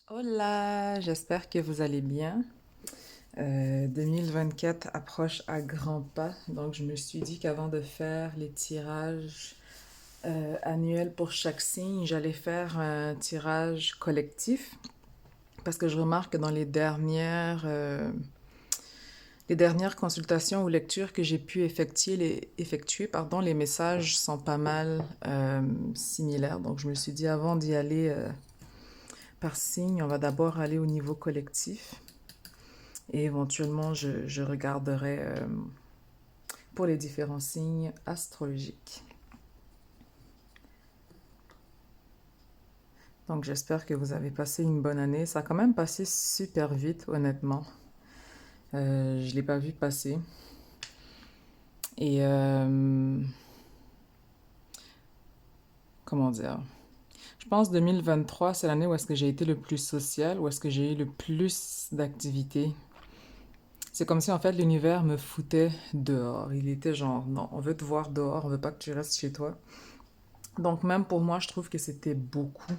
Hola, j'espère que vous allez bien. 2024 approche à grands pas, donc je me suis dit qu'avant de faire les tirages annuels pour chaque signe, j'allais faire un tirage collectif parce que je remarque que dans les dernières consultations ou lectures que j'ai pu effectuer, les messages sont pas mal similaires. Donc je me suis dit avant d'y aller par signe, on va d'abord aller au niveau collectif. Et éventuellement, je regarderai pour les différents signes astrologiques. Donc j'espère que vous avez passé une bonne année. Ça a quand même passé super vite, honnêtement. Je ne l'ai pas vu passer. Et comment dire? Je pense 2023, c'est l'année où est-ce que j'ai été le plus social, où est-ce que j'ai eu le plus d'activités. C'est comme si en fait l'univers me foutait dehors. Il était genre, non, on veut te voir dehors, on veut pas que tu restes chez toi. Donc même pour moi, je trouve que c'était beaucoup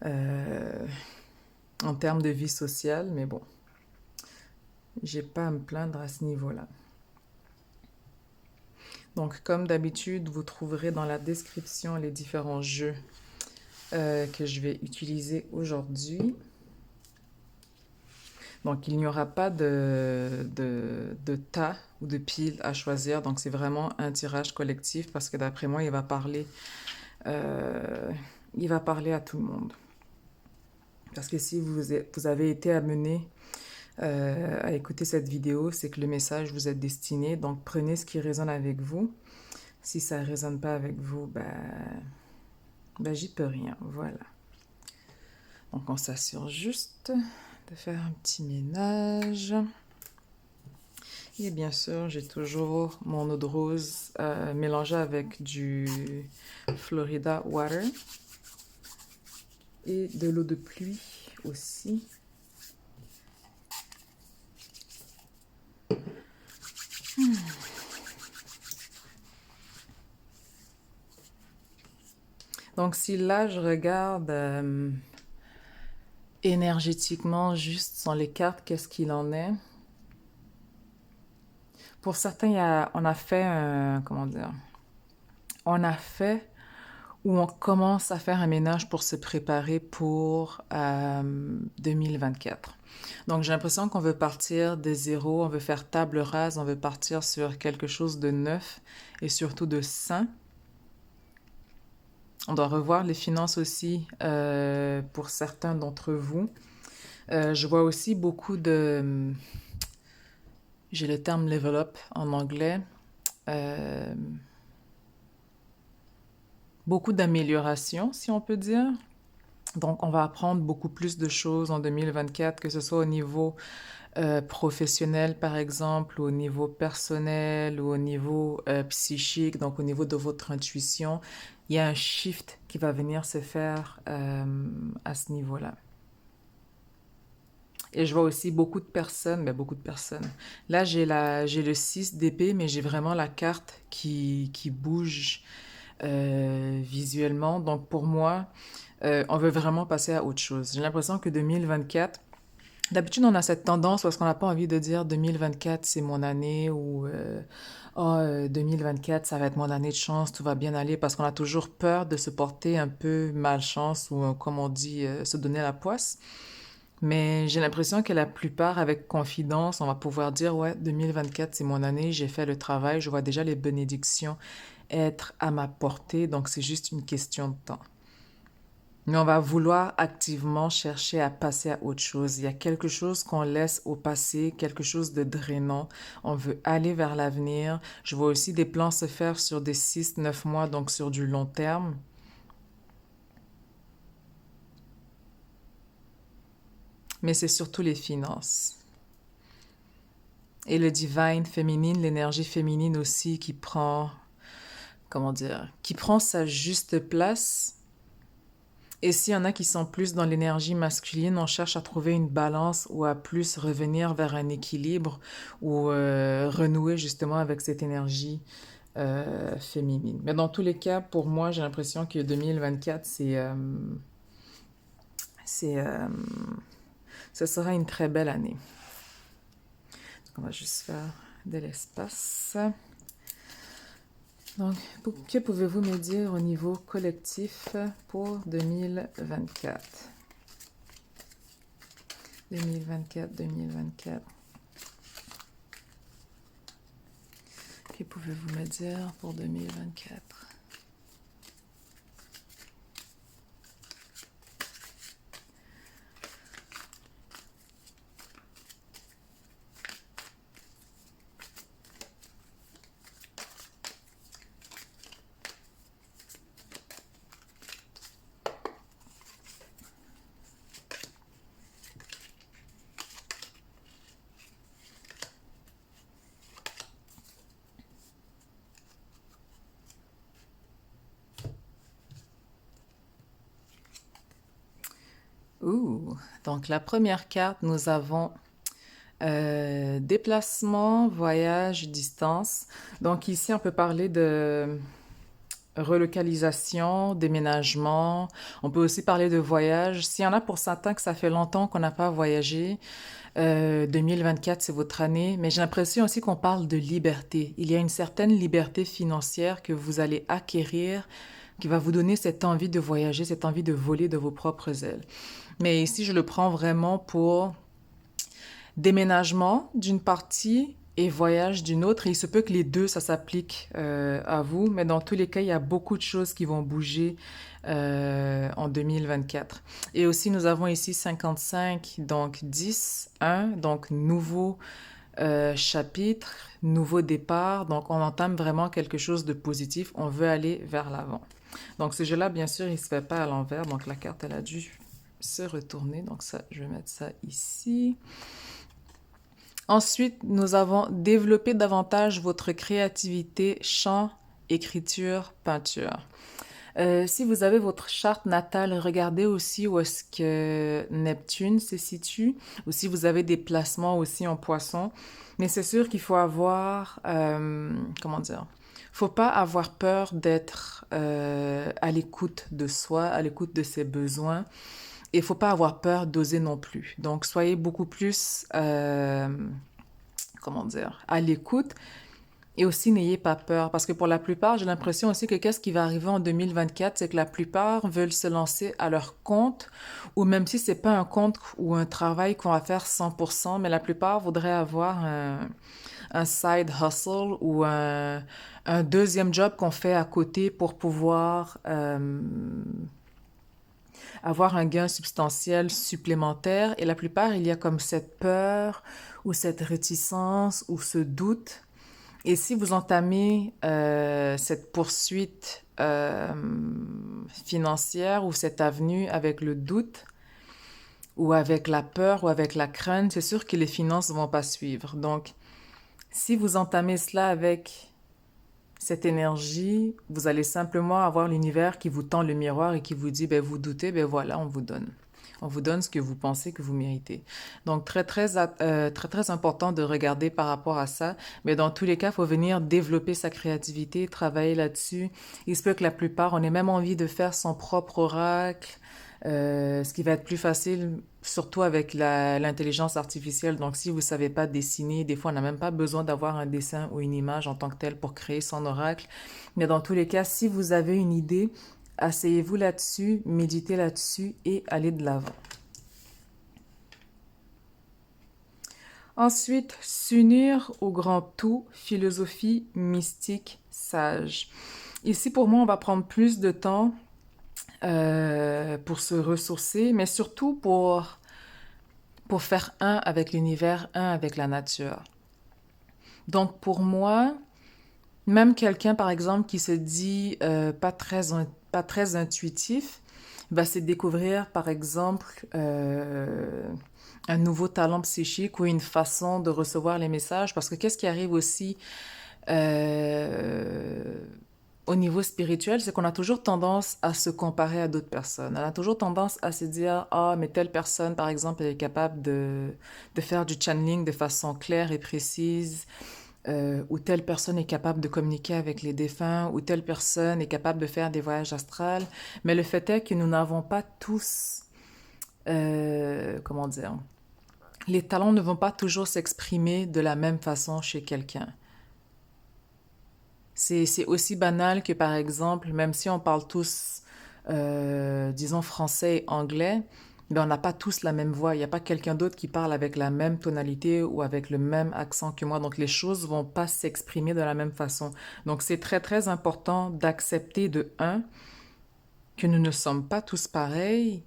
euh, en termes de vie sociale, mais bon, j'ai pas à me plaindre à ce niveau-là. Donc comme d'habitude, vous trouverez dans la description les différents jeux que je vais utiliser aujourd'hui. Donc il n'y aura pas de tas ou de piles à choisir, donc c'est vraiment un tirage collectif parce que d'après moi, euh, il va parler à tout le monde. Parce que si vous avez été amené à écouter cette vidéo, c'est que le message vous est destiné. Donc prenez ce qui résonne avec vous. Si ça ne résonne pas avec vous, ben j'y peux rien. Voilà. Donc on s'assure juste de faire un petit ménage. Et bien sûr, j'ai toujours mon eau de rose mélangée avec du Florida Water et de l'eau de pluie aussi. Donc si là je regarde énergétiquement juste sans les cartes, qu'est-ce qu'il en est? Pour certains, on a fait comment dire? On a fait ou on commence à faire un ménage pour se préparer pour 2024. Donc j'ai l'impression qu'on veut partir de zéro, on veut faire table rase, on veut partir sur quelque chose de neuf et surtout de sain. On doit revoir les finances aussi pour certains d'entre vous. Je vois aussi beaucoup de... J'ai le terme level up en anglais. Euh, Beaucoup d'améliorations, si on peut dire. Donc, on va apprendre beaucoup plus de choses en 2024, que ce soit au niveau professionnel, par exemple, ou au niveau personnel, ou au niveau psychique, donc au niveau de votre intuition. Il y a un shift qui va venir se faire à ce niveau-là. Et je vois aussi beaucoup de personnes, mais beaucoup de personnes. Là, j'ai le 6 d'épée, mais j'ai vraiment la carte qui bouge visuellement. Donc pour moi, on veut vraiment passer à autre chose. J'ai l'impression que 2024, d'habitude on a cette tendance parce qu'on n'a pas envie de dire 2024 c'est mon année ou 2024 ça va être mon année de chance, tout va bien aller parce qu'on a toujours peur de se porter un peu malchance ou comme on dit se donner la poisse. Mais j'ai l'impression que la plupart, avec confidence, on va pouvoir dire, ouais, 2024, c'est mon année, j'ai fait le travail, je vois déjà les bénédictions être à ma portée, donc c'est juste une question de temps. Mais on va vouloir activement chercher à passer à autre chose. Il y a quelque chose qu'on laisse au passé, quelque chose de drainant. On veut aller vers l'avenir. Je vois aussi des plans se faire sur des 6, 9 mois, donc sur du long terme. Mais c'est surtout les finances. Et le divine féminine, l'énergie féminine aussi qui prend, comment dire, qui prend sa juste place. Et s'il y en a qui sont plus dans l'énergie masculine, on cherche à trouver une balance ou à plus revenir vers un équilibre ou renouer justement avec cette énergie féminine. Mais dans tous les cas, pour moi, j'ai l'impression que 2024, c'est, ce sera une très belle année. On va juste faire de l'espace. Donc, que pouvez-vous me dire au niveau collectif pour 2024? 2024. Que pouvez-vous me dire pour 2024? Ouh, donc la première carte, nous avons déplacement, voyage, distance. Donc ici, on peut parler de relocalisation, déménagement. On peut aussi parler de voyage. S'il y en a pour certains que ça fait longtemps qu'on n'a pas voyagé, 2024, c'est votre année. Mais j'ai l'impression aussi qu'on parle de liberté. Il y a une certaine liberté financière que vous allez acquérir qui va vous donner cette envie de voyager, cette envie de voler de vos propres ailes. Mais ici, je le prends vraiment pour déménagement d'une partie et voyage d'une autre. Et il se peut que les deux, ça s'applique à vous, mais dans tous les cas, il y a beaucoup de choses qui vont bouger en 2024. Et aussi, nous avons ici 55, donc 10, 1, donc nouveau chapitre, nouveau départ. Donc, on entame vraiment quelque chose de positif. On veut aller vers l'avant. Donc, ce jeu-là, bien sûr, il ne se fait pas à l'envers. Donc, la carte, elle a dû se retourner. Donc, ça, je vais mettre ça ici. Ensuite, nous avons développé davantage votre créativité, chant, écriture, peinture. Si vous avez votre charte natale, regardez aussi où est-ce que Neptune se situe, ou si vous avez des placements aussi en poisson. Mais c'est sûr qu'il faut avoir, comment dire, faut pas avoir peur d'être à l'écoute de soi, à l'écoute de ses besoins. Et il faut pas avoir peur d'oser non plus. Donc, soyez beaucoup plus, comment dire, à l'écoute. Et aussi, n'ayez pas peur, parce que pour la plupart, j'ai l'impression aussi que qu'est-ce qui va arriver en 2024, c'est que la plupart veulent se lancer à leur compte, ou même si c'est pas un compte ou un travail qu'on va faire 100%, mais la plupart voudraient avoir un side hustle ou un deuxième job qu'on fait à côté pour pouvoir avoir un gain substantiel supplémentaire. Et la plupart, il y a comme cette peur ou cette réticence ou ce doute. Et si vous entamez cette poursuite financière ou cette avenue avec le doute ou avec la peur ou avec la crainte, c'est sûr que les finances ne vont pas suivre. Donc, si vous entamez cela avec cette énergie, vous allez simplement avoir l'univers qui vous tend le miroir et qui vous dit, ben vous doutez, ben voilà, on vous donne. On vous donne ce que vous pensez que vous méritez. Donc, très important de regarder par rapport à ça. Mais dans tous les cas, il faut venir développer sa créativité, travailler là-dessus. Il se peut que la plupart, on ait même envie de faire son propre oracle, ce qui va être plus facile, surtout avec l'intelligence artificielle. Donc, si vous ne savez pas dessiner, des fois, on n'a même pas besoin d'avoir un dessin ou une image en tant que tel pour créer son oracle. Mais dans tous les cas, si vous avez une idée, asseyez-vous là-dessus, méditez là-dessus et allez de l'avant. Ensuite, s'unir au grand tout, philosophie mystique sage. Ici, pour moi, on va prendre plus de temps pour se ressourcer, mais surtout pour faire un avec l'univers, un avec la nature. Donc pour moi, même quelqu'un par exemple qui se dit pas très intuitif, va se découvrir par exemple un nouveau talent psychique ou une façon de recevoir les messages. Parce que qu'est-ce qui arrive aussi euh, au niveau spirituel, c'est qu'on a toujours tendance à se comparer à d'autres personnes. On a toujours tendance à se dire, ah, mais telle personne, par exemple, elle est capable de faire du channeling de façon claire et précise. ou telle personne est capable de communiquer avec les défunts, ou telle personne est capable de faire des voyages astrales. Mais le fait est que nous n'avons pas tous, comment dire, les talents ne vont pas toujours s'exprimer de la même façon chez quelqu'un. C'est aussi banal que, par exemple, même si on parle tous, disons, français et anglais, mais on n'a pas tous la même voix. Il n'y a pas quelqu'un d'autre qui parle avec la même tonalité ou avec le même accent que moi. Donc, les choses vont pas s'exprimer de la même façon. Donc, c'est très, très important d'accepter de un, que nous ne sommes pas tous pareils,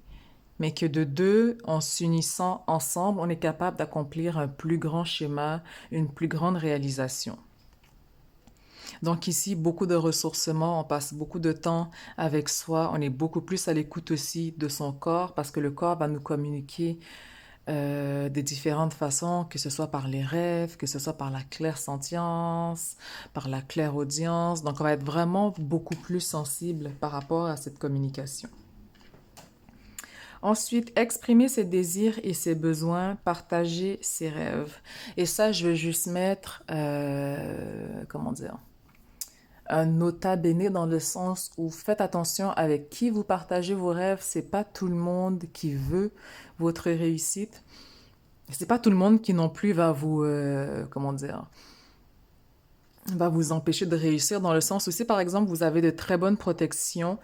mais que de deux, en s'unissant ensemble, on est capable d'accomplir un plus grand schéma, une plus grande réalisation. Donc ici, beaucoup de ressourcement, on passe beaucoup de temps avec soi, on est beaucoup plus à l'écoute aussi de son corps parce que le corps va nous communiquer de différentes façons, que ce soit par les rêves, que ce soit par la clairsentience, par la clairaudience. Donc on va être vraiment beaucoup plus sensible par rapport à cette communication. Ensuite, exprimer ses désirs et ses besoins, partager ses rêves. Et ça, je veux juste mettre, comment dire, un nota bene dans le sens où faites attention avec qui vous partagez vos rêves. C'est pas tout le monde qui veut votre réussite. C'est pas tout le monde qui non plus va vous, comment dire, va vous empêcher de réussir dans le sens où si par exemple vous avez de très bonnes protections,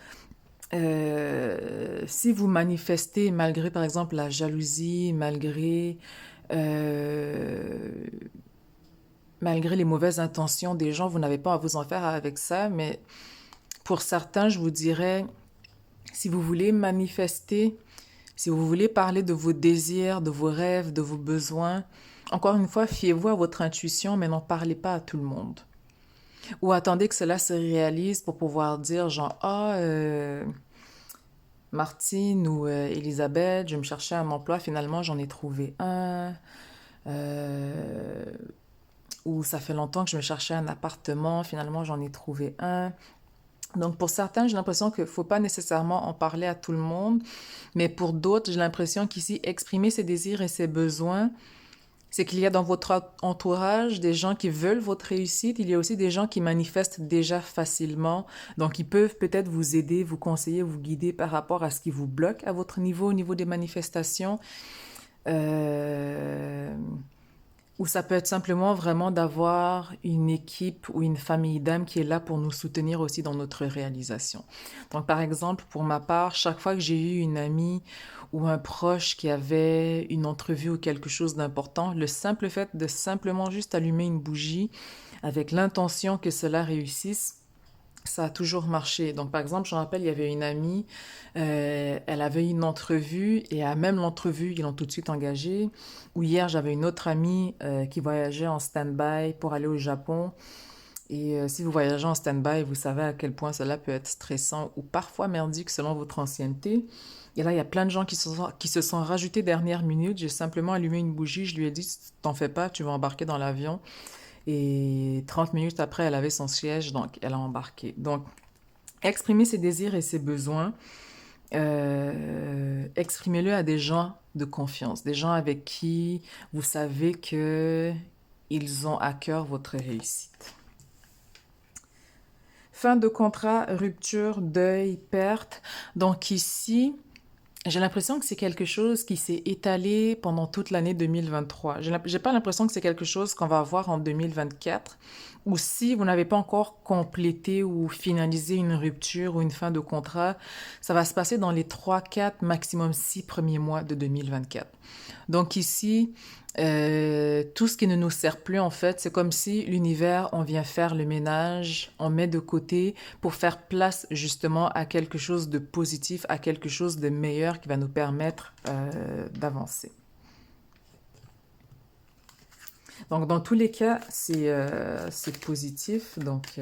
si vous manifestez malgré par exemple la jalousie, euh, malgré les mauvaises intentions des gens, vous n'avez pas à vous en faire avec ça, mais pour certains, je vous dirais, si vous voulez manifester, si vous voulez parler de vos désirs, de vos rêves, de vos besoins, encore une fois, fiez-vous à votre intuition, mais n'en parlez pas à tout le monde. Ou attendez que cela se réalise pour pouvoir dire genre, ah, Martine ou Elisabeth, je me cherchais un emploi, finalement j'en ai trouvé un. Euh, ou ça fait longtemps que je me cherchais un appartement, finalement j'en ai trouvé un. Donc pour certains, j'ai l'impression qu'il ne faut pas nécessairement en parler à tout le monde, mais pour d'autres, j'ai l'impression qu'ici, exprimer ses désirs et ses besoins, c'est qu'il y a dans votre entourage des gens qui veulent votre réussite, il y a aussi des gens qui manifestent déjà facilement, donc ils peuvent peut-être vous aider, vous conseiller, vous guider par rapport à ce qui vous bloque à votre niveau, au niveau des manifestations. Euh, Ou ça peut être simplement vraiment d'avoir une équipe ou une famille d'âmes qui est là pour nous soutenir aussi dans notre réalisation. Donc, par exemple, pour ma part, chaque fois que j'ai eu une amie ou un proche qui avait une entrevue ou quelque chose d'important, le simple fait de simplement juste allumer une bougie avec l'intention que cela réussisse, ça a toujours marché. Donc, par exemple, je me rappelle, il y avait une amie, elle avait une entrevue et à même l'entrevue, ils l'ont tout de suite engagée. Ou hier, j'avais une autre amie qui voyageait en stand-by pour aller au Japon. Et si vous voyagez en stand-by, vous savez à quel point cela peut être stressant ou parfois merdique selon votre ancienneté. Et là, il y a plein de gens qui se sont rajoutés dernière minute. J'ai simplement allumé une bougie, je lui ai dit, t'en fais pas, tu vas embarquer dans l'avion. Et 30 minutes après, elle avait son siège, donc elle a embarqué. Donc, exprimer ses désirs et ses besoins, exprimez-le à des gens de confiance, des gens avec qui vous savez que ils ont à cœur votre réussite. Fin de contrat, rupture, deuil, perte. Donc ici, j'ai l'impression que c'est quelque chose qui s'est étalé pendant toute l'année 2023. J'ai pas l'impression que c'est quelque chose qu'on va avoir en 2024. Ou si vous n'avez pas encore complété ou finalisé une rupture ou une fin de contrat, ça va se passer dans les 3, 4, maximum 6 premiers mois de 2024. Donc ici, tout ce qui ne nous sert plus, en fait, c'est comme si l'univers, on vient faire le ménage, on met de côté pour faire place justement à quelque chose de positif, à quelque chose de meilleur qui va nous permettre d'avancer. Donc dans tous les cas, c'est positif. Donc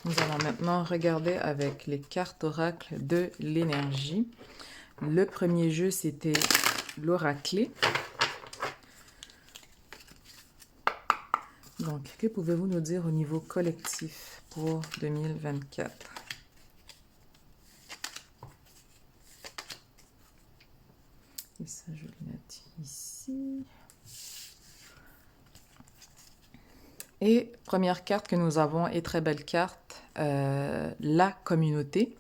nous allons maintenant regarder avec les cartes oracles de l'énergie. Le premier jeu, c'était l'oracle. Donc, que pouvez-vous nous dire au niveau collectif pour 2024? Et ça, je vais le mettre ici. Et première carte que nous avons, et très belle carte, la communauté.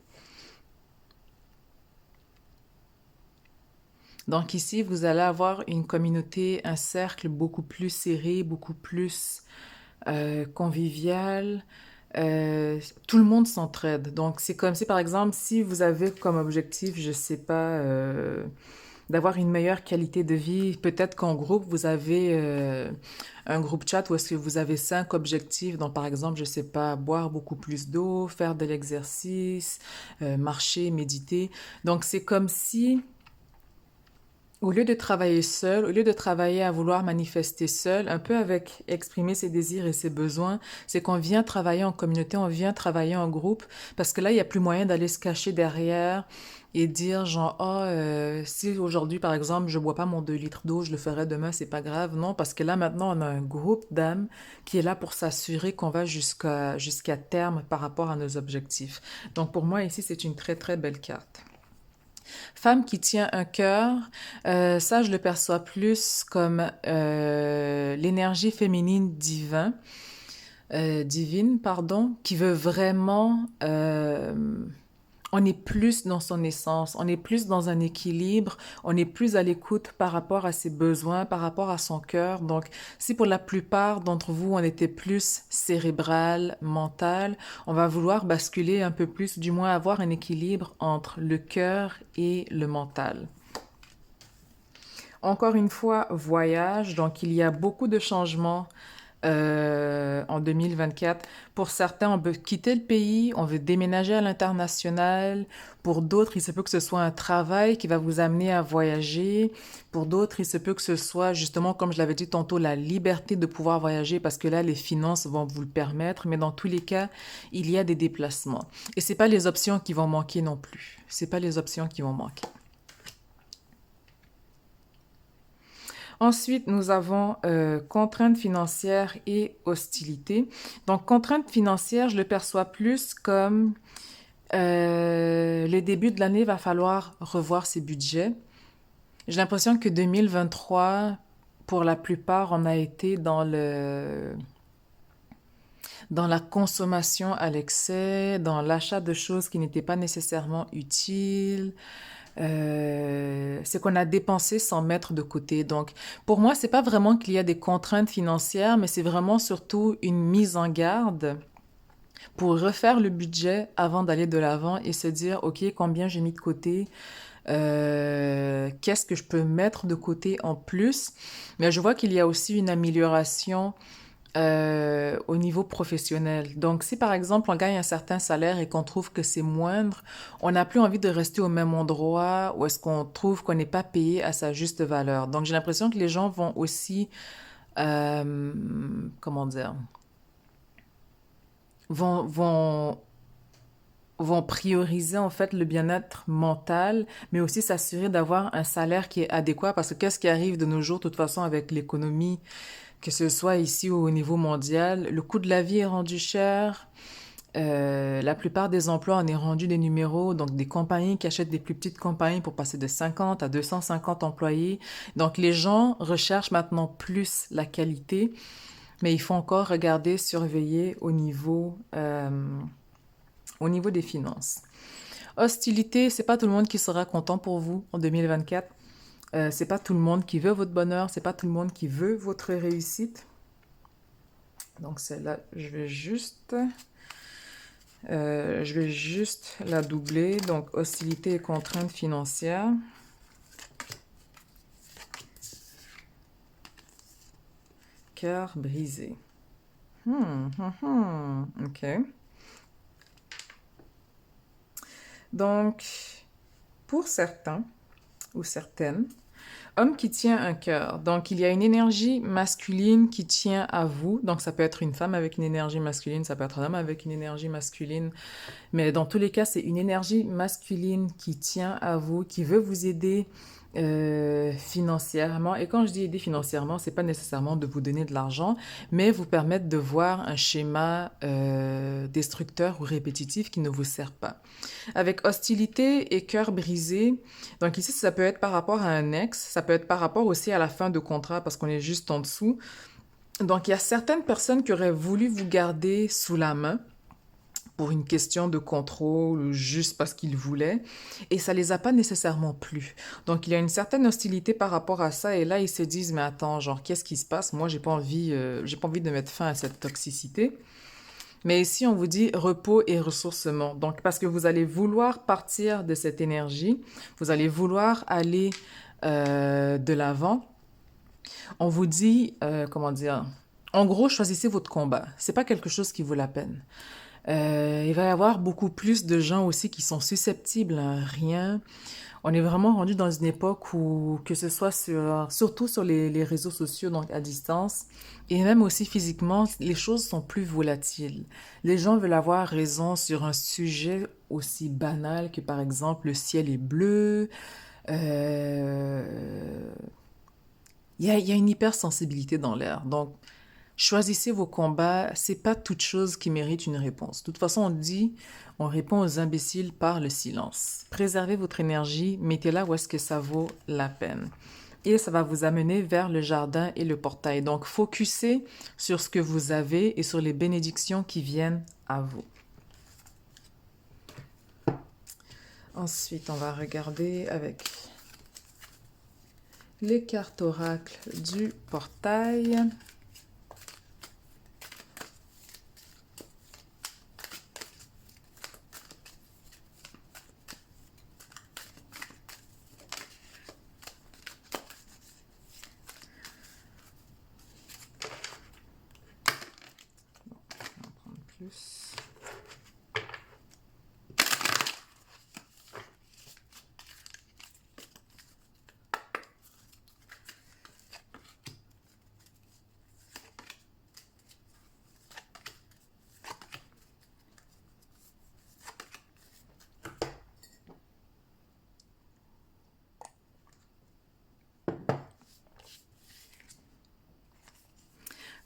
Donc ici, vous allez avoir une communauté, un cercle beaucoup plus serré, beaucoup plus convivial. Tout le monde s'entraide. Donc c'est comme si, par exemple, si vous avez comme objectif, je sais pas, d'avoir une meilleure qualité de vie, peut-être qu'en groupe, vous avez un groupe chat où est-ce que vous avez 5 objectifs. Donc par exemple, je sais pas, boire beaucoup plus d'eau, faire de l'exercice, marcher, méditer. Donc c'est comme si au lieu de travailler seul, au lieu de travailler à vouloir manifester seul, un peu avec exprimer ses désirs et ses besoins, c'est qu'on vient travailler en communauté, on vient travailler en groupe, parce que là, il n'y a plus moyen d'aller se cacher derrière et dire genre, oh, si aujourd'hui, par exemple, je bois pas mon 2 litres d'eau, je le ferai demain, c'est pas grave. Non, parce que là, maintenant, on a un groupe d'âmes qui est là pour s'assurer qu'on va jusqu'à terme par rapport à nos objectifs. Donc, pour moi, ici, c'est une très, très belle carte. Femme qui tient un cœur, ça je le perçois plus comme l'énergie féminine divine, pardon, qui veut vraiment on est plus dans son essence, on est plus dans un équilibre, on est plus à l'écoute par rapport à ses besoins, par rapport à son cœur. Donc, si pour la plupart d'entre vous, on était plus cérébral, mental, on va vouloir basculer un peu plus, du moins avoir un équilibre entre le cœur et le mental. Encore une fois, voyage, donc il y a beaucoup de changements en 2024. Pour certains, on veut quitter le pays, on veut déménager à l'international. Pour d'autres, il se peut que ce soit un travail qui va vous amener à voyager. Pour d'autres, il se peut que ce soit justement, comme je l'avais dit tantôt, la liberté de pouvoir voyager parce que là, les finances vont vous le permettre. Mais dans tous les cas, il y a des déplacements. Et c'est pas les options qui vont manquer non plus. C'est pas les options qui vont manquer. Ensuite, nous avons contraintes financières et hostilité. Donc, contraintes financières, je le perçois plus comme le début de l'année, va falloir revoir ses budgets. J'ai l'impression que 2023, pour la plupart, on a été dans la consommation à l'excès, dans l'achat de choses qui n'étaient pas nécessairement utiles. C'est qu'on a dépensé sans mettre de côté. Donc, pour moi, c'est pas vraiment qu'il y a des contraintes financières, mais c'est vraiment surtout une mise en garde pour refaire le budget avant d'aller de l'avant et se dire, OK, combien j'ai mis de côté? Qu'est-ce que je peux mettre de côté en plus? Mais je vois qu'il y a aussi une amélioration au niveau professionnel. Donc, si par exemple on gagne un certain salaire et qu'on trouve que c'est moindre, on n'a plus envie de rester au même endroit ou est-ce qu'on trouve qu'on n'est pas payé à sa juste valeur. Donc, j'ai l'impression que les gens vont aussi, comment dire, vont, vont, vont prioriser en fait le bien-être mental, mais aussi s'assurer d'avoir un salaire qui est adéquat parce que qu'est-ce qui arrive de nos jours, de toute façon, avec l'économie, que ce soit ici ou au niveau mondial, le coût de la vie est rendu cher. La plupart des emplois, on est rendu des numéros, donc des compagnies qui achètent des plus petites compagnies pour passer de 50 à 250 employés. Donc les gens recherchent maintenant plus la qualité, mais il faut encore regarder, surveiller au niveau des finances. Hostilité, c'est pas tout le monde qui sera content pour vous en 2024. C'est pas tout le monde qui veut votre bonheur, c'est pas tout le monde qui veut votre réussite. Donc celle-là, je vais juste la doubler. Donc hostilité et contraintes financières. Cœur brisé. Ok. Donc, pour certains ou certaines, homme qui tient un cœur. Donc, il y a une énergie masculine qui tient à vous. Donc, ça peut être une femme avec une énergie masculine, ça peut être un homme avec une énergie masculine. Mais dans tous les cas, c'est une énergie masculine qui tient à vous, qui veut vous aider financièrement. Et quand je dis aider financièrement, c'est pas nécessairement de vous donner de l'argent, mais vous permettre de voir un schéma destructeur ou répétitif qui ne vous sert pas. Avec hostilité et cœur brisé, donc ici, ça peut être par rapport à un ex, ça peut être par rapport aussi à la fin de contrat parce qu'on est juste en dessous. Donc, il y a certaines personnes qui auraient voulu vous garder sous la main pour une question de contrôle ou juste parce qu'ils voulaient, et ça les a pas nécessairement plu. Donc, il y a une certaine hostilité par rapport à ça, et là, ils se disent, mais attends, genre, qu'est-ce qui se passe? Moi, j'ai pas envie de mettre fin à cette toxicité. Mais ici, on vous dit repos et ressourcement. Donc, parce que vous allez vouloir partir de cette énergie, vous allez vouloir aller de l'avant. On vous dit, comment dire, en gros, choisissez votre combat. C'est pas quelque chose qui vaut la peine. Il va y avoir beaucoup plus de gens aussi qui sont susceptibles à rien. On est vraiment rendu dans une époque où, que ce soit surtout sur les réseaux sociaux, donc à distance, et même aussi physiquement, les choses sont plus volatiles. Les gens veulent avoir raison sur un sujet aussi banal que par exemple le ciel est bleu. Euh, il y a une hypersensibilité dans l'air. Donc, choisissez vos combats. C'est pas toute chose qui mérite une réponse. De toute façon, on dit, on répond aux imbéciles par le silence. Préservez votre énergie, mettez-la où est-ce que ça vaut la peine. Et ça va vous amener vers le jardin et le portail. Donc, focussez sur ce que vous avez et sur les bénédictions qui viennent à vous. Ensuite, on va regarder avec les cartes oracles du portail. On va prendre plus.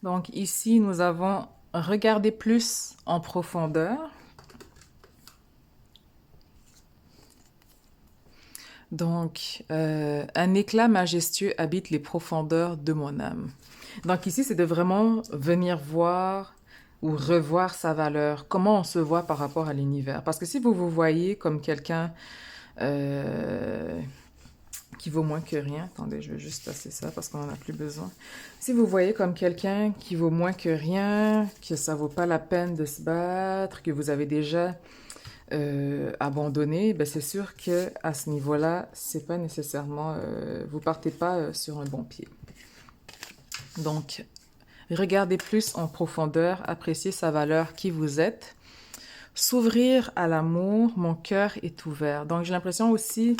Donc ici, nous avons regardé plus en profondeur. Donc, un éclat majestueux habite les profondeurs de mon âme. Donc ici, c'est de vraiment venir voir ou revoir sa valeur, comment on se voit par rapport à l'univers. Parce que si vous vous voyez comme quelqu'un euh, qui vaut moins que rien, attendez, je vais juste passer ça parce qu'on n'en a plus besoin. Si vous voyez comme quelqu'un qui vaut moins que rien, que ça vaut pas la peine de se battre, que vous avez déjà abandonné, ben c'est sûr que à ce niveau-là, c'est pas nécessairement, vous partez pas sur un bon pied. Donc, regardez plus en profondeur, appréciez sa valeur, qui vous êtes. S'ouvrir à l'amour, mon cœur est ouvert. Donc j'ai l'impression aussi,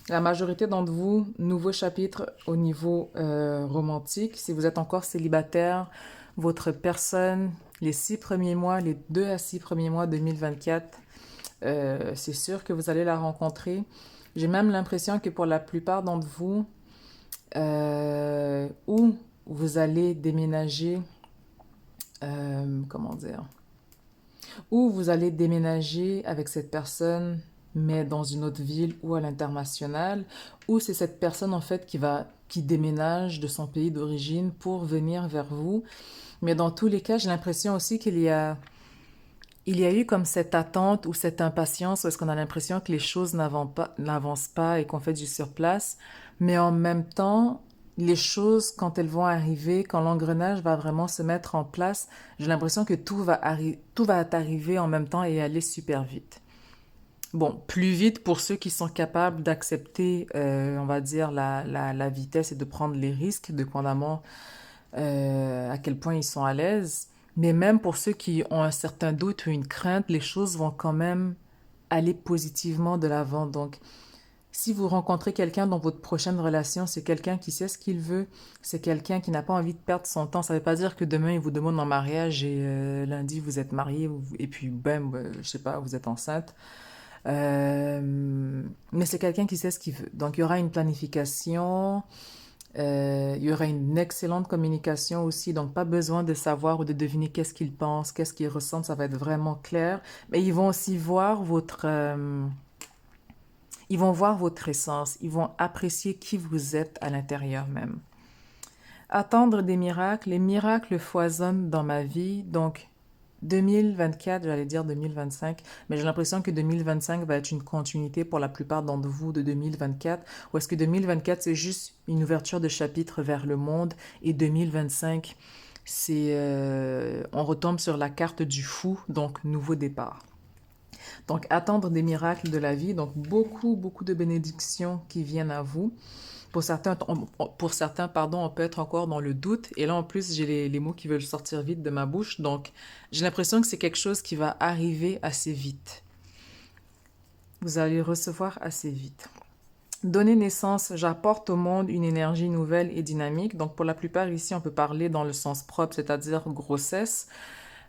la majorité d'entre vous, nouveau chapitre au niveau romantique. Si vous êtes encore célibataire, votre personne, les 6 premiers mois, les 2 à 6 premiers mois 2024, c'est sûr que vous allez la rencontrer. J'ai même l'impression que pour la plupart d'entre vous, où vous allez déménager, comment dire, ou vous allez déménager avec cette personne, mais dans une autre ville ou à l'international, ou c'est cette personne en fait qui déménage de son pays d'origine pour venir vers vous. Mais dans tous les cas, j'ai l'impression aussi il y a eu comme cette attente ou cette impatience, parce qu'on a l'impression que les choses n'avancent pas et qu'on fait du surplace, mais en même temps, les choses, quand elles vont arriver, quand l'engrenage va vraiment se mettre en place, j'ai l'impression que tout va arriver en même temps et aller super vite. Bon, plus vite pour ceux qui sont capables d'accepter, on va dire, la vitesse et de prendre les risques, dépendamment à quel point ils sont à l'aise. Mais même pour ceux qui ont un certain doute ou une crainte, les choses vont quand même aller positivement de l'avant. Donc, si vous rencontrez quelqu'un dans votre prochaine relation, c'est quelqu'un qui sait ce qu'il veut, c'est quelqu'un qui n'a pas envie de perdre son temps. Ça ne veut pas dire que demain il vous demande en mariage et lundi vous êtes marié et puis bam, je sais pas, vous êtes enceinte. Mais c'est quelqu'un qui sait ce qu'il veut. Donc, il y aura une planification, il y aura une excellente communication aussi. Donc, pas besoin de savoir ou de deviner qu'est-ce qu'il pense, qu'est-ce qu'il ressent. Ça va être vraiment clair. Mais ils vont aussi voir ils vont voir votre essence. Ils vont apprécier qui vous êtes à l'intérieur même. Attendre des miracles. Les miracles foisonnent dans ma vie. Donc, 2024, j'allais dire 2025, mais j'ai l'impression que 2025 va être une continuité pour la plupart d'entre vous de 2024, ou est-ce que 2024 c'est juste une ouverture de chapitre vers le monde et 2025 on retombe sur la carte du fou, donc nouveau départ. Donc attendre des miracles de la vie, donc beaucoup de bénédictions qui viennent à vous. Pardon, on peut être encore dans le doute. Et là, en plus, j'ai les mots qui veulent sortir vite de ma bouche. Donc, j'ai l'impression que c'est quelque chose qui va arriver assez vite. Vous allez recevoir assez vite. Donner naissance, j'apporte au monde une énergie nouvelle et dynamique. Donc, pour la plupart ici, on peut parler dans le sens propre, c'est-à-dire grossesse.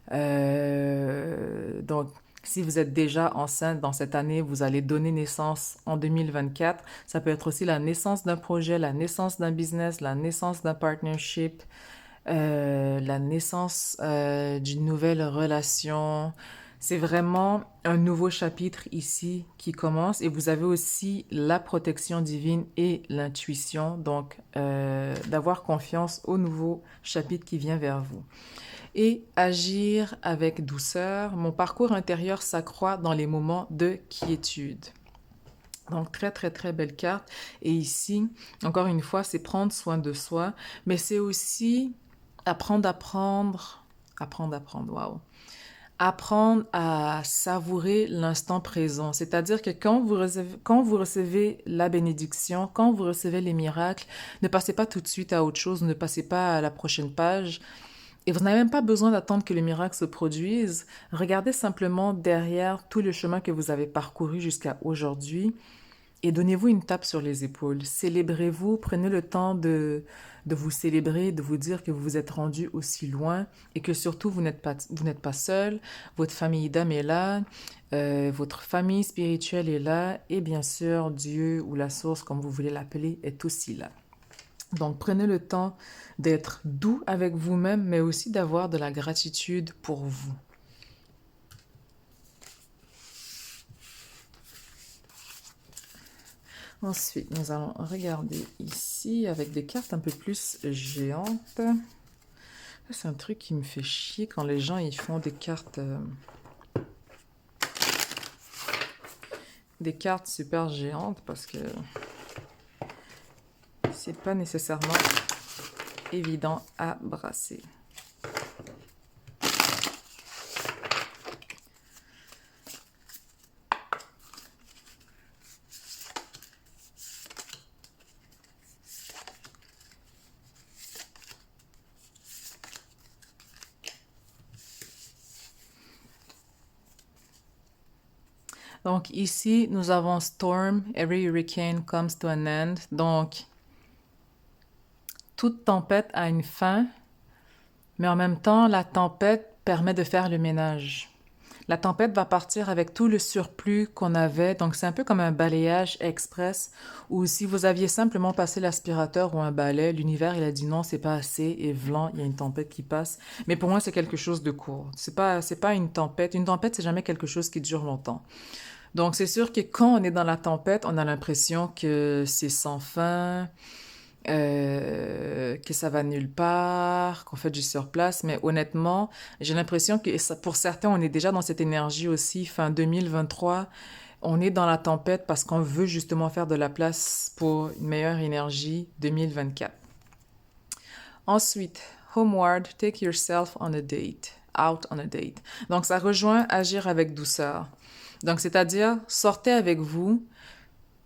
Donc, si vous êtes déjà enceinte dans cette année, vous allez donner naissance en 2024. Ça peut être aussi la naissance d'un projet, la naissance d'un business, la naissance d'un partnership, la naissance d'une nouvelle relation. C'est vraiment un nouveau chapitre ici qui commence et vous avez aussi la protection divine et l'intuition, donc d'avoir confiance au nouveau chapitre qui vient vers vous et agir avec douceur. Mon parcours intérieur s'accroît dans les moments de quiétude. Donc, très belle carte. Et ici, encore une fois, c'est prendre soin de soi, mais c'est aussi waouh. Apprendre à savourer l'instant présent. C'est-à-dire que quand vous recevez la bénédiction, quand vous recevez les miracles, ne passez pas tout de suite à autre chose, ne passez pas à la prochaine page. Et vous n'avez même pas besoin d'attendre que le miracle se produise. Regardez simplement derrière tout le chemin que vous avez parcouru jusqu'à aujourd'hui et donnez-vous une tape sur les épaules. Célébrez-vous, prenez le temps de vous célébrer, de vous dire que vous vous êtes rendu aussi loin et que surtout vous n'êtes pas seul. Votre famille d'âme est là, votre famille spirituelle est là et bien sûr Dieu ou la source, comme vous voulez l'appeler, est aussi là. Donc, prenez le temps d'être doux avec vous-même, mais aussi d'avoir de la gratitude pour vous. Ensuite, nous allons regarder ici avec des cartes un peu plus géantes. C'est un truc qui me fait chier quand les gens ils font des cartes super géantes parce que c'est pas nécessairement évident à brasser. Donc ici, nous avons Storm, Every Hurricane Comes to an End. Donc, toute tempête a une fin, mais en même temps, la tempête permet de faire le ménage. La tempête va partir avec tout le surplus qu'on avait, donc c'est un peu comme un balayage express, où si vous aviez simplement passé l'aspirateur ou un balai, l'univers il a dit non, c'est pas assez, et vlan, il y a une tempête qui passe. Mais pour moi, c'est quelque chose de court. C'est pas une tempête. Une tempête, c'est jamais quelque chose qui dure longtemps. Donc c'est sûr que quand on est dans la tempête, on a l'impression que c'est sans fin, que ça va nulle part, qu'on fait du surplace, mais honnêtement, j'ai l'impression que pour certains, on est déjà dans cette énergie aussi, fin 2023, on est dans la tempête parce qu'on veut justement faire de la place pour une meilleure énergie 2024. Ensuite, homeward, take yourself on a date, out on a date. Donc ça rejoint agir avec douceur. Donc c'est-à-dire, sortez avec vous,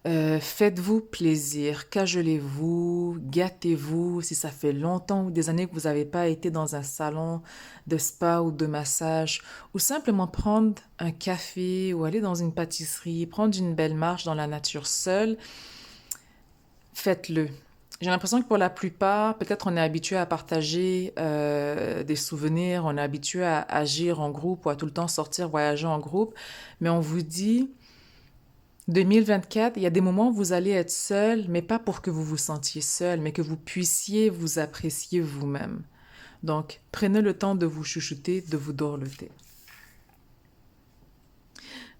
faites-vous plaisir, cajolez-vous, gâtez-vous. Si ça fait longtemps ou des années que vous n'avez pas été dans un salon de spa ou de massage, ou simplement prendre un café ou aller dans une pâtisserie, prendre une belle marche dans la nature seule, faites-le. J'ai l'impression que pour la plupart, peut-être on est habitué à partager des souvenirs, on est habitué à agir en groupe ou à tout le temps sortir, voyager en groupe, mais on vous dit 2024, il y a des moments où vous allez être seul, mais pas pour que vous vous sentiez seul, mais que vous puissiez vous apprécier vous-même. Donc, prenez le temps de vous chouchouter, de vous dorloter.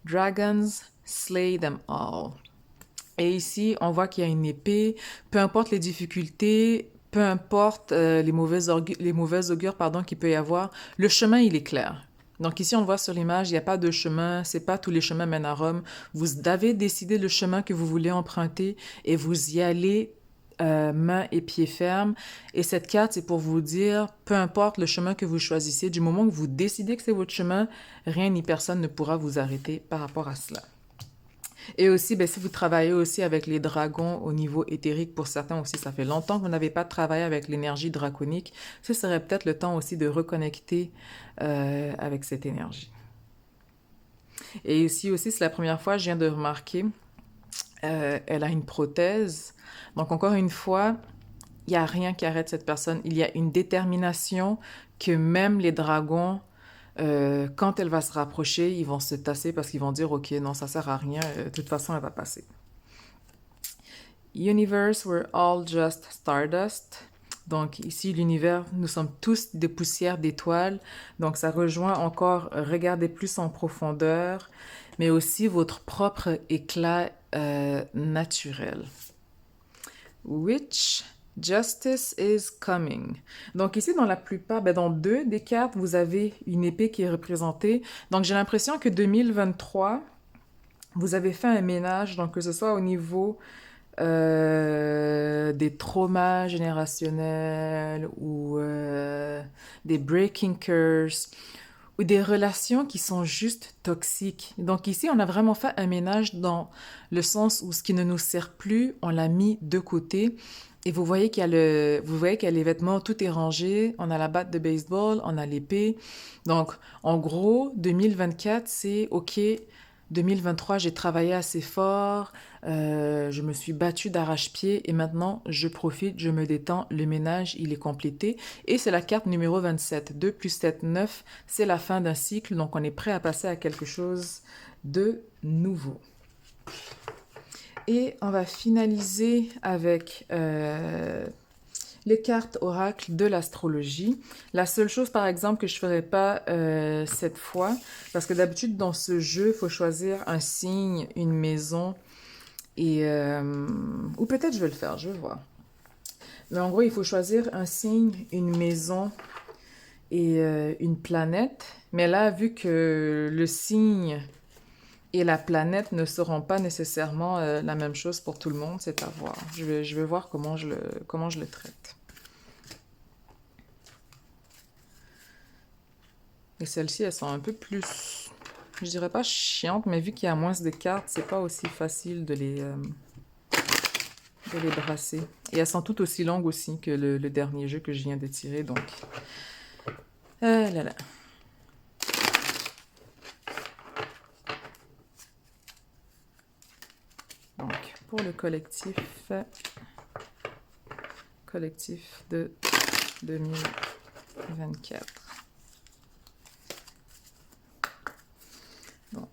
Dragons, slay them all. Et ici, on voit qu'il y a une épée. Peu importe les difficultés, peu importe les mauvaises augures qu'il peut y avoir, le chemin, il est clair. Donc ici, on le voit sur l'image, il n'y a pas de chemin, c'est pas tous les chemins mènent à Rome. Vous avez décidé le chemin que vous voulez emprunter et vous y allez main et pied ferme. Et cette carte, c'est pour vous dire, peu importe le chemin que vous choisissez, du moment que vous décidez que c'est votre chemin, rien ni personne ne pourra vous arrêter par rapport à cela. Et aussi, ben, si vous travaillez aussi avec les dragons au niveau éthérique, pour certains aussi, ça fait longtemps que vous n'avez pas travaillé avec l'énergie draconique, ce serait peut-être le temps aussi de reconnecter avec cette énergie. Et ici aussi, c'est la première fois, je viens de remarquer, elle a une prothèse. Donc encore une fois, il n'y a rien qui arrête cette personne. Il y a une détermination que même les dragons, quand elle va se rapprocher, ils vont se tasser parce qu'ils vont dire, OK, non, ça sert à rien, de toute façon, elle va passer. Universe, we're all just stardust. Donc ici, l'univers, nous sommes tous des poussières d'étoiles. Donc ça rejoint encore, regardez plus en profondeur, mais aussi votre propre éclat naturel. Which Justice is coming. Donc ici, dans la plupart, dans deux des cartes, vous avez une épée qui est représentée. Donc j'ai l'impression que 2023, vous avez fait un ménage, donc que ce soit au niveau des traumas générationnels ou des breaking curses ou des relations qui sont juste toxiques. Donc ici, on a vraiment fait un ménage dans le sens où ce qui ne nous sert plus, on l'a mis de côté. Et vous voyez qu'il y a les vêtements, tout est rangé. On a la batte de baseball, on a l'épée. Donc, en gros, 2024, c'est OK. 2023, j'ai travaillé assez fort, je me suis battue d'arrache-pied et maintenant je profite, je me détends, le ménage il est complété et c'est la carte numéro 27. 2 plus 7, 9, c'est la fin d'un cycle, donc on est prêt à passer à quelque chose de nouveau. Et on va finaliser avec les cartes oracles de l'astrologie. La seule chose, par exemple, que je ne ferai pas cette fois, parce que d'habitude, dans ce jeu, il faut choisir un signe, une maison, et ou peut-être je vais le faire, je vais voir. Mais en gros, il faut choisir un signe, une maison et une planète. Mais là, vu que le signe et la planète ne seront pas nécessairement la même chose pour tout le monde, c'est à voir. Je vais voir comment je le traite. Et celles-ci, elles sont un peu plus, je dirais pas chiantes, mais vu qu'il y a moins de cartes, c'est pas aussi facile de les brasser. Et elles sont toutes aussi longues aussi que le dernier jeu que je viens de tirer, donc... là là. Donc, pour le collectif de 2024. Donc,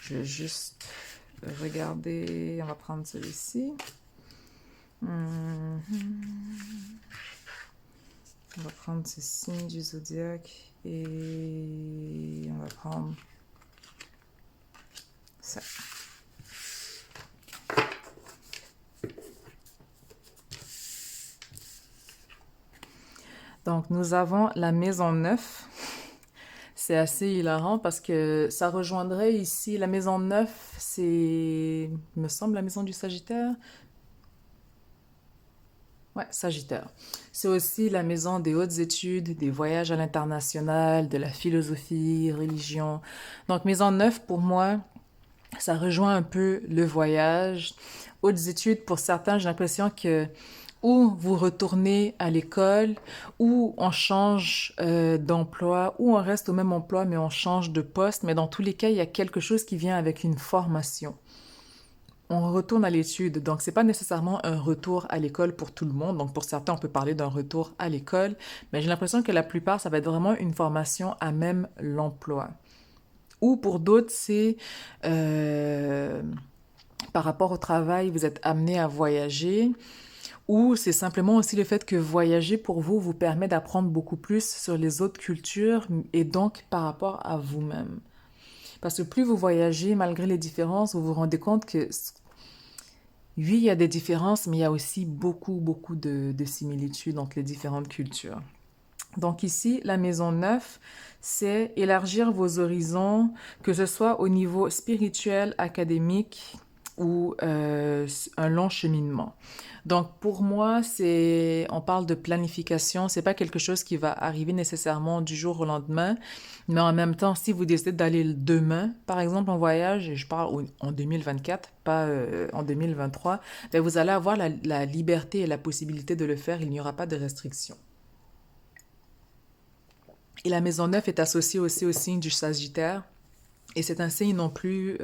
je vais juste regarder, on va prendre celui-ci. On va prendre ce signe du zodiaque et on va prendre ça. Donc, nous avons la maison 9. C'est assez hilarant parce que ça rejoindrait ici, la maison 9, c'est, il me semble, la maison du Sagittaire. Ouais, Sagittaire. C'est aussi la maison des hautes études, des voyages à l'international, de la philosophie, religion. Donc, maison 9, pour moi, ça rejoint un peu le voyage. Hautes études, pour certains, j'ai l'impression que ou vous retournez à l'école, ou on change d'emploi, ou on reste au même emploi, mais on change de poste. Mais dans tous les cas, il y a quelque chose qui vient avec une formation. On retourne à l'étude, donc c'est pas nécessairement un retour à l'école pour tout le monde. Donc pour certains, on peut parler d'un retour à l'école, mais j'ai l'impression que la plupart, ça va être vraiment une formation à même l'emploi. Ou pour d'autres, c'est euh, par rapport au travail, vous êtes amené à voyager. Ou c'est simplement aussi le fait que voyager pour vous vous permet d'apprendre beaucoup plus sur les autres cultures et donc par rapport à vous-même. Parce que plus vous voyagez, malgré les différences, vous vous rendez compte que oui, il y a des différences, mais il y a aussi beaucoup de similitudes entre les différentes cultures. Donc ici, la maison 9, c'est élargir vos horizons, que ce soit au niveau spirituel, académique ou un long cheminement. Donc pour moi, on parle de planification, c'est pas quelque chose qui va arriver nécessairement du jour au lendemain, mais en même temps, si vous décidez d'aller demain, par exemple en voyage, et je parle en 2024, pas en 2023, ben vous allez avoir la liberté et la possibilité de le faire, il n'y aura pas de restrictions. Et la maison 9 est associée aussi au signe du Sagittaire. Et c'est un signe non plus,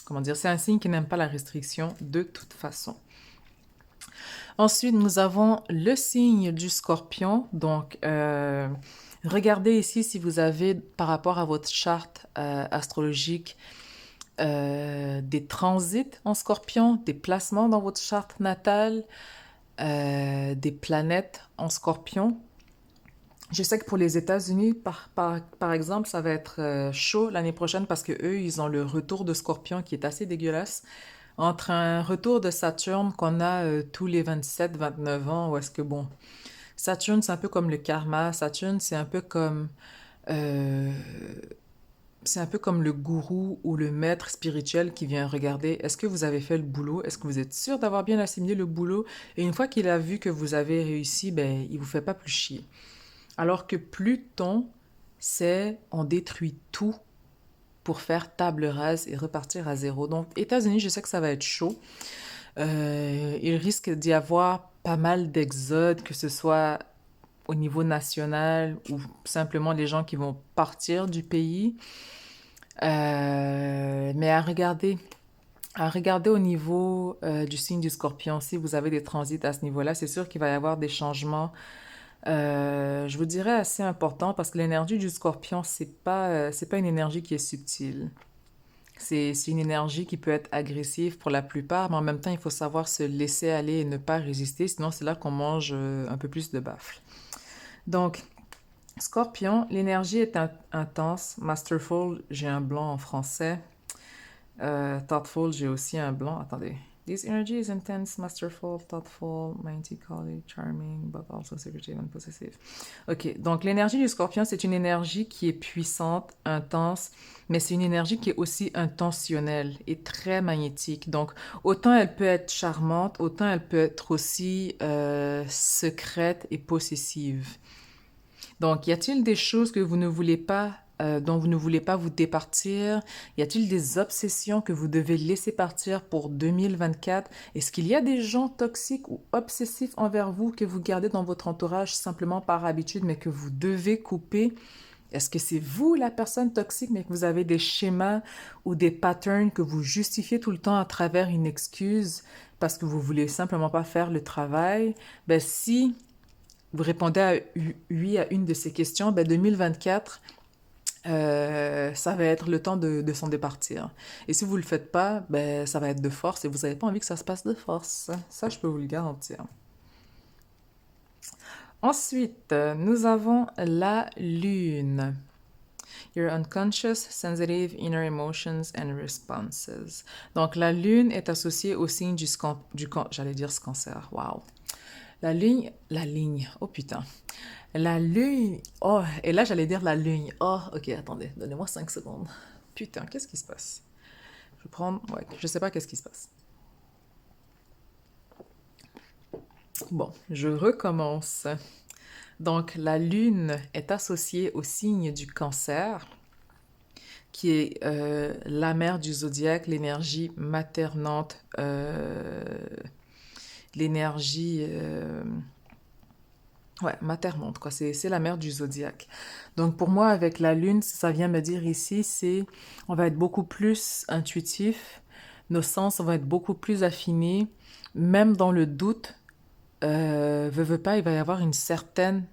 comment dire, c'est un signe qui n'aime pas la restriction de toute façon. Ensuite, nous avons le signe du Scorpion. Donc, regardez ici si vous avez, par rapport à votre charte astrologique, des transits en Scorpion, des placements dans votre charte natale, des planètes en Scorpion. Je sais que pour les États-Unis, par exemple, ça va être chaud l'année prochaine parce que eux, ils ont le retour de Scorpion qui est assez dégueulasse. Entre un retour de Saturne qu'on a tous les 27, 29 ans, ou est-ce que bon, Saturne, c'est un peu comme le karma. Saturne, euh, c'est un peu comme le gourou ou le maître spirituel qui vient regarder, est-ce que vous avez fait le boulot? Est-ce que vous êtes sûr d'avoir bien assimilé le boulot? Et une fois qu'il a vu que vous avez réussi, ben, il vous fait pas plus chier. Alors que Pluton, c'est on détruit tout pour faire table rase et repartir à zéro. Donc, États-Unis, je sais que ça va être chaud. Il risque d'y avoir pas mal d'exodes, que ce soit au niveau national ou simplement les gens qui vont partir du pays. Mais à regarder au niveau du signe du Scorpion, si vous avez des transits à ce niveau-là, c'est sûr qu'il va y avoir des changements. Je vous dirais assez important parce que l'énergie du Scorpion, c'est pas une énergie qui est subtile. C'est une énergie qui peut être agressive pour la plupart, mais en même temps, il faut savoir se laisser aller et ne pas résister, sinon c'est là qu'on mange un peu plus de baffles. Donc, Scorpion, l'énergie est intense. Masterful, j'ai un blanc en français. Thoughtful, j'ai aussi un blanc. Attendez. This energy is intense, masterful, thoughtful, melancholy, charming, but also secretive and possessive. Ok, donc l'énergie du Scorpion, c'est une énergie qui est puissante, intense, mais c'est une énergie qui est aussi intentionnelle et très magnétique. Donc, autant elle peut être charmante, autant elle peut être aussi secrète et possessive. Donc, y a-t-il des choses que vous ne voulez pas, dont vous ne voulez pas vous départir? Y a-t-il des obsessions que vous devez laisser partir pour 2024? Est-ce qu'il y a des gens toxiques ou obsessifs envers vous que vous gardez dans votre entourage simplement par habitude, mais que vous devez couper? Est-ce que c'est vous la personne toxique, mais que vous avez des schémas ou des patterns que vous justifiez tout le temps à travers une excuse parce que vous voulez simplement pas faire le travail? Ben, si vous répondez à oui à une de ces questions, ben 2024, ça va être le temps de s'en départir. Et si vous le faites pas, ben ça va être de force et vous n'avez pas envie que ça se passe de force. Ça, je peux vous le garantir. Ensuite, nous avons la lune. Your unconscious, sensitive inner emotions and responses. Donc, la lune est associée au signe j'allais dire ce cancer. Wow. La ligne, oh putain. La lune, oh, et là j'allais dire la lune. Oh, ok, attendez, donnez-moi 5 secondes. Putain, qu'est-ce qui se passe? Je vais prendre, ouais, je sais pas qu'est-ce qui se passe. Bon, je recommence. Donc, la lune est associée au signe du cancer, qui est la mère du zodiaque, l'énergie maternante, l'énergie ouais, maternante, quoi. C'est la mère du zodiaque. Donc pour moi, avec la lune, ça vient me dire ici, c'est on va être beaucoup plus intuitif, nos sens vont être beaucoup plus affinés, même dans le doute, veut pas, il va y avoir une certaine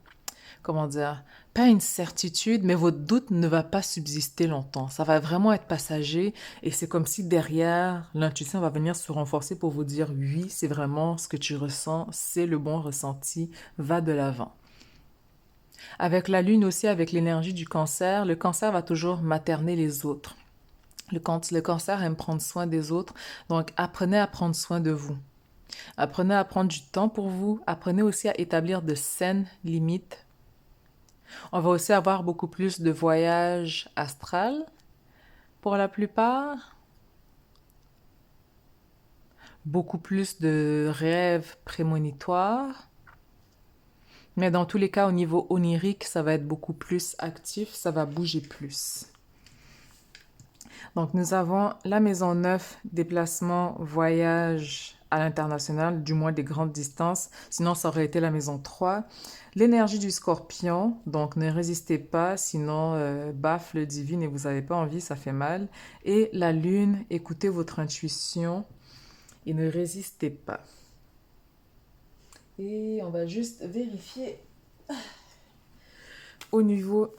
comment dire, pas une certitude, mais votre doute ne va pas subsister longtemps. Ça va vraiment être passager et c'est comme si derrière, l'intuition va venir se renforcer pour vous dire oui, c'est vraiment ce que tu ressens, c'est le bon ressenti, va de l'avant. Avec la lune aussi, avec l'énergie du cancer, le cancer va toujours materner les autres. Le cancer aime prendre soin des autres, donc apprenez à prendre soin de vous. Apprenez à prendre du temps pour vous, apprenez aussi à établir de saines limites. On va aussi avoir beaucoup plus de voyages astrales pour la plupart, beaucoup plus de rêves prémonitoires, mais dans tous les cas, au niveau onirique, ça va être beaucoup plus actif, ça va bouger plus. Donc, nous avons la maison 9, déplacement, voyage à l'international, du moins des grandes distances. Sinon, ça aurait été la maison 3. L'énergie du scorpion, donc ne résistez pas, sinon baffe divine et vous n'avez pas envie, ça fait mal. Et la lune, écoutez votre intuition et ne résistez pas. Et on va juste vérifier au niveau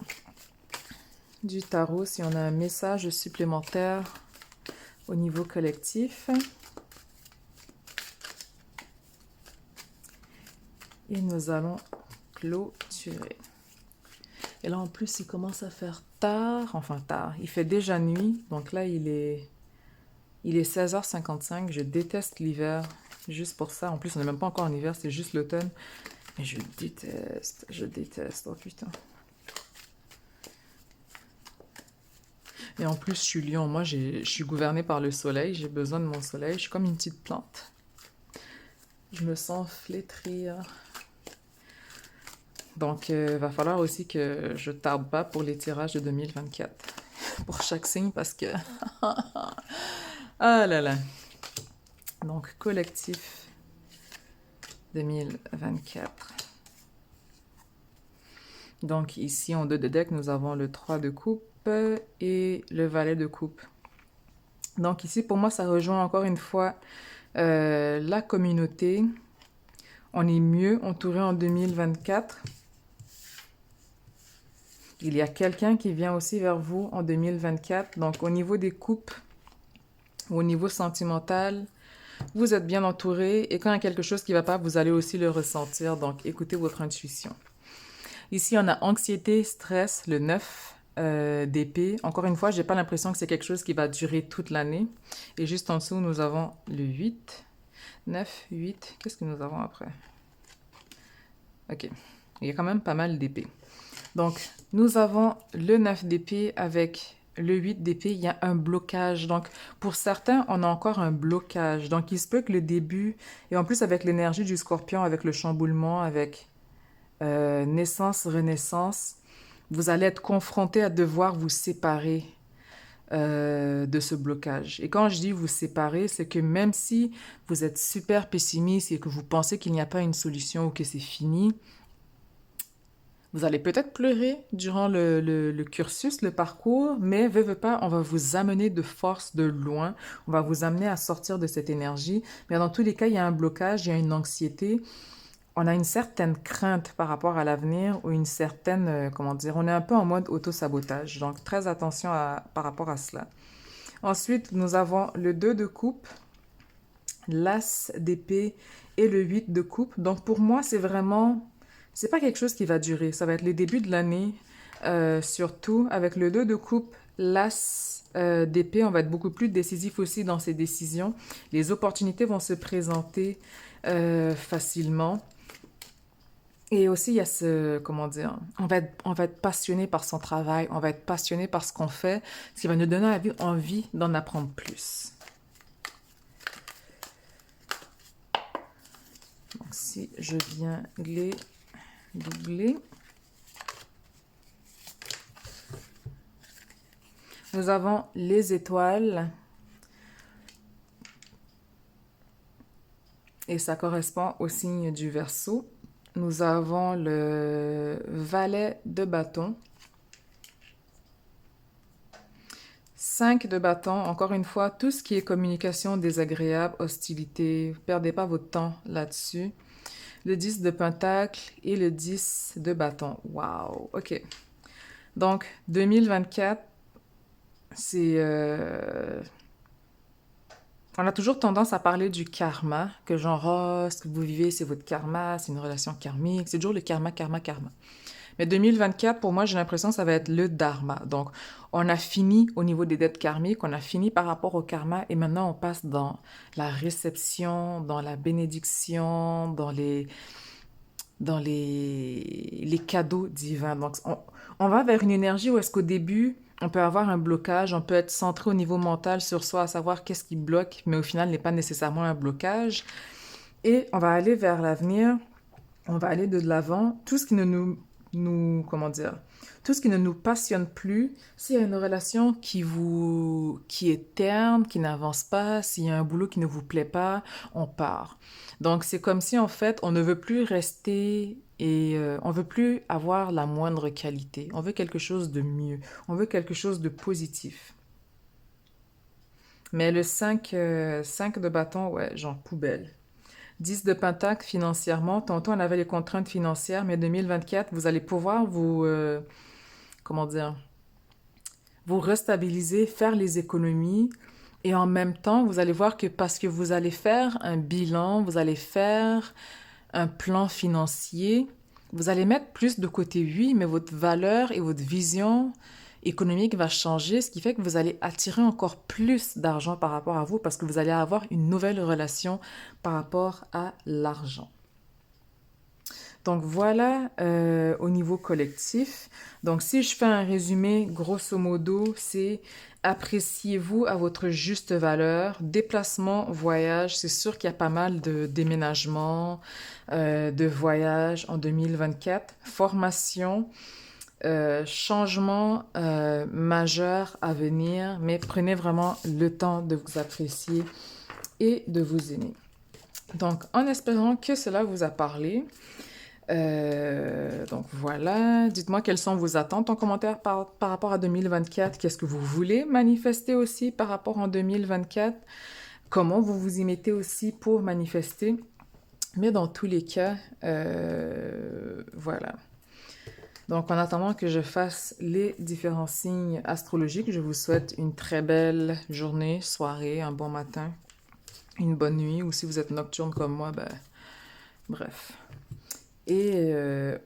du tarot si on a un message supplémentaire au niveau collectif. Et nous allons clôturer. Et là, en plus, il commence à faire tard. Enfin, tard. Il fait déjà nuit. Donc là, il est 16h55. Je déteste l'hiver. Juste pour ça. En plus, on n'est même pas encore en hiver. C'est juste l'automne. Mais je déteste. Je déteste. Oh putain. Et en plus, je suis lion. Moi, je suis gouvernée par le soleil. J'ai besoin de mon soleil. Je suis comme une petite plante. Je me sens flétrir. Donc, va falloir aussi que je tarde pas pour les tirages de 2024. Pour chaque signe, parce que... ah là là. Donc, collectif 2024. Donc, ici, en dos de deck, nous avons le 3 de coupe et le valet de coupe. Donc, ici, pour moi, ça rejoint encore une fois la communauté. On est mieux entouré en 2024. Il y a quelqu'un qui vient aussi vers vous en 2024. Donc, au niveau des coupes, au niveau sentimental, vous êtes bien entouré. Et quand il y a quelque chose qui ne va pas, vous allez aussi le ressentir. Donc, écoutez votre intuition. Ici, on a anxiété, stress, le 9 d'épée. Encore une fois, je n'ai pas l'impression que c'est quelque chose qui va durer toute l'année. Et juste en dessous, nous avons le 8. 9, 8. Qu'est-ce que nous avons après? Ok. Il y a quand même pas mal d'épées. Donc, nous avons le 9 d'épée avec le 8 d'épée. Il y a un blocage. Donc, pour certains, on a encore un blocage. Donc, il se peut que le début, et en plus avec l'énergie du scorpion, avec le chamboulement, avec naissance, renaissance, vous allez être confronté à devoir vous séparer de ce blocage. Et quand je dis vous séparer, c'est que même si vous êtes super pessimiste et que vous pensez qu'il n'y a pas une solution ou que c'est fini, vous allez peut-être pleurer durant le cursus, le parcours, mais veut pas, on va vous amener de force de loin, on va vous amener à sortir de cette énergie. Mais dans tous les cas, il y a un blocage, il y a une anxiété, on a une certaine crainte par rapport à l'avenir ou une certaine, comment dire, on est un peu en mode auto-sabotage. Donc, très attention par rapport à cela. Ensuite, nous avons le 2 de coupe, l'as d'épée et le 8 de coupe. Donc, pour moi, c'est vraiment... C'est pas quelque chose qui va durer. Ça va être les débuts de l'année, surtout avec le 2 de coupe, l'as d'épée. On va être beaucoup plus décisif aussi dans ses décisions. Les opportunités vont se présenter facilement. Et aussi, il y a ce, comment dire, on va être passionné par son travail, on va être passionné par ce qu'on fait, ce qui va nous donner envie d'en apprendre plus. Donc, si je viens les doubler, nous avons les étoiles. Et ça correspond au signe du Verseau. Nous avons le valet de bâton. 5 de bâton, encore une fois, tout ce qui est communication désagréable, hostilité, perdez pas votre temps là-dessus. le 10 de pentacle et le 10 de bâton. Wow, ok. Donc, 2024, c'est... on a toujours tendance à parler du karma, que genre, oh, ce que vous vivez, c'est votre karma, c'est une relation karmique, c'est toujours le karma, karma, karma. Mais 2024, pour moi, j'ai l'impression que ça va être le dharma. Donc, on a fini au niveau des dettes karmiques, on a fini par rapport au karma, et maintenant on passe dans la réception, dans la bénédiction, dans les cadeaux divins. Donc, on va vers une énergie où est-ce qu'au début, on peut avoir un blocage, on peut être centré au niveau mental sur soi, à savoir qu'est-ce qui bloque, mais au final n'est pas nécessairement un blocage. Et on va aller vers l'avenir, on va aller de l'avant. Tout ce qui ne comment dire, tout ce qui ne nous passionne plus, s'il y a une relation qui est terne, qui n'avance pas, s'il y a un boulot qui ne vous plaît pas, on part. Donc c'est comme si en fait on ne veut plus rester et on veut plus avoir la moindre qualité. On veut quelque chose de mieux. On veut quelque chose de positif. Mais le 5 de bâton, ouais, genre poubelle. 10 de pentacle financièrement. Tantôt, on avait les contraintes financières, mais 2024, vous allez pouvoir comment dire, vous restabiliser, faire les économies. Et en même temps, vous allez voir que parce que vous allez faire un bilan, vous allez faire un plan financier, vous allez mettre plus de côté, oui, mais votre valeur et votre vision économique va changer, ce qui fait que vous allez attirer encore plus d'argent par rapport à vous parce que vous allez avoir une nouvelle relation par rapport à l'argent. Donc voilà au niveau collectif. Donc si je fais un résumé, grosso modo, c'est appréciez-vous à votre juste valeur. Déplacement, voyage, c'est sûr qu'il y a pas mal de déménagements, de voyages en 2024. Formation, changement majeur à venir, mais prenez vraiment le temps de vous apprécier et de vous aimer. Donc en espérant que cela vous a parlé, donc voilà, dites-moi quelles sont vos attentes en commentaire par rapport à 2024. Qu'est-ce que vous voulez manifester aussi par rapport en 2024? Comment vous vous y mettez aussi pour manifester? Mais dans tous les cas, voilà. Donc en attendant que je fasse les différents signes astrologiques, je vous souhaite une très belle journée, soirée, un bon matin, une bonne nuit, ou si vous êtes nocturne comme moi, ben bref. Et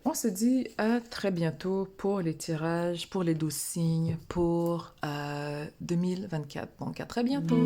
on se dit à très bientôt pour les tirages, pour les 12 signes, pour 2024. Donc à très bientôt!